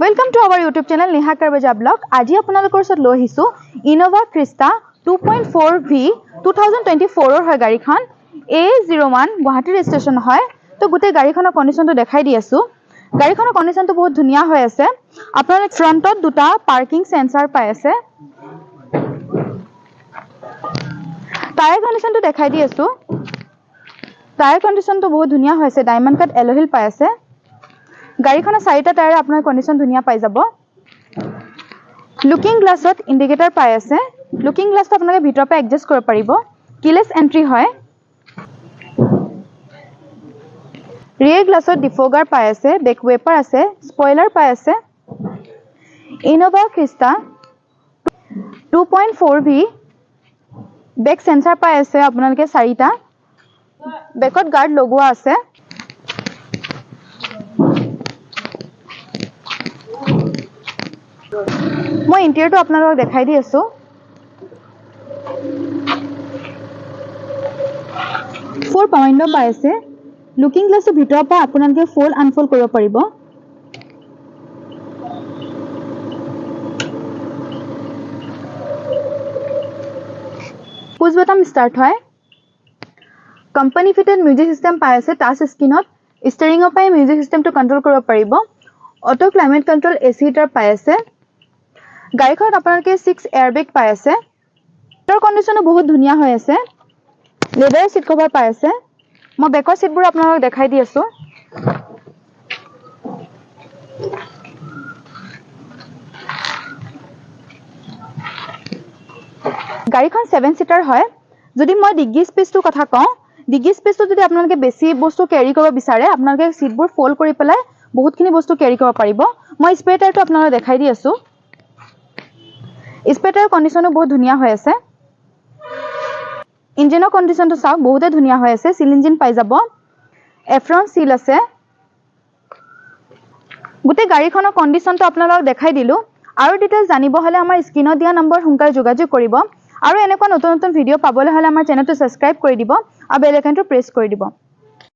Welcome to our YouTube channel Neha Karbaja Blog. আজি আপোনালোকৰ ওচৰত লৈ আহিছো Innova Krista 2.4V 2024 ৰ হয় গাড়ীখন A01 গুৱাহাটী ৰেজিষ্ট্ৰেচন হয় তো গোটেই গাড়ীখনৰ কন্ডিশনটো দেখাই দি আছো গাড়ীখনৰ কন্ডিশনটো বহুত ধুনিয়া হৈ আছে আপোনাৰ ফ্ৰন্টত দুটা পাৰ্কিং সেন্সৰ পাই আছে টায়াৰ কন্ডিশনটো দেখাই দি আছো টায়াৰ কন্ডিশনটো বহুত ধুনিয়া হৈছে ডায়মণ্ড কাট এলয় হুইল পাই আছে গাড়ীখনৰ চাৰিটা টায়াৰ আপোনাৰ কন্ডিশন ধুনিয়া পাই যাব লুকিং গ্লাছত ইন্ডিকেটৰ পাই আছে লুকিং গ্লাছটো আপোনালোকে ভিতৰ পৰা এডজাস্ট কৰিব পাৰিব কিলেছ এন্ট্ৰি হয় ৰিয়েৰ গ্লাছত ডিফগাৰ পাই আছে বেক ৱেপাৰ আছে স্পয়লাৰ পাই আছে Innova Krista 2.4V বেক সেন্সৰ পাই আছে আপোনালোকে চাৰিটা বেকত গাৰ্ড লগোৱা আছে মই ইন্টেৰিয়ৰটো আপোনালোকক দেখাই দি আছো ফোৰ পাৱাৰ উইন্ডো পাই আছে লুকিং গ্লাছৰ ভিতৰৰ পৰা আপোনালোকে ফোল্ড আনফোল্ড কৰিব পাৰিব পুশ বটম স্টাৰ্ট হয় কোম্পানী ফিটেড মিউজিক সিস্টেম পাই আছে টাচ স্ক্ৰিনত ষ্টিয়াৰিংৰ পৰা মিউজিক সিস্টেমটো কন্ট্ৰোল কৰিব পাৰিব auto climate control AC heater পাই আছে গাড়ীখনত আপোনালোকে 6 এয়াৰবেগ পাই আছে টৰ কন্ডিশনো বহুত ধুনিয়া হৈ আছে লেদাৰ সিট কভাৰ পাই আছে মই বেকৰ সিটবোৰ আপোনালোকক দেখাই দি আছো গাড়ীখন 7 সিটাৰ হয় যদি মই ডিগ্গি স্পেসটো কথা কওঁ ডিগ্গি স্পেসটো যদি আপোনালোকে বেছি বস্তু ক্যাৰি কৰিব বিচাৰে আপোনালোকে সিটবোৰ ফোল্ড কৰি পেলাই বহুতখিনি বস্তু ক্যাৰি কৰিব পাৰিব মই স্পেয়াৰ টায়াৰটো আপোনালোকক দেখাই দি আছো স্পেয়াৰ টায়াৰ কন্ডিশনো বহুত ধুনিয়া হৈ আছে ইঞ্জিনৰ কন্ডিশনটো চাওক বহুতে ধুনিয়া হৈ আছে সিল ইঞ্জিন পাই যাব এফ্ৰন সিল আছে গোটেই গাড়ীখনৰ কন্ডিশনটো আপোনালোকক দেখাই দিলো আৰু ডিটেইলছ জানিব হলে আমাৰ স্ক্ৰিনত দিয়া নম্বৰ সোনকালে যোগাযোগ কৰিব আৰু এনেকুৱা নতুন নতুন ভিডিও পাবলৈ হলে আমাৰ চেনেলটো সাবস্ক্ৰাইব কৰি দিব আৰু বেল আইকনটো প্ৰেছ কৰি দিব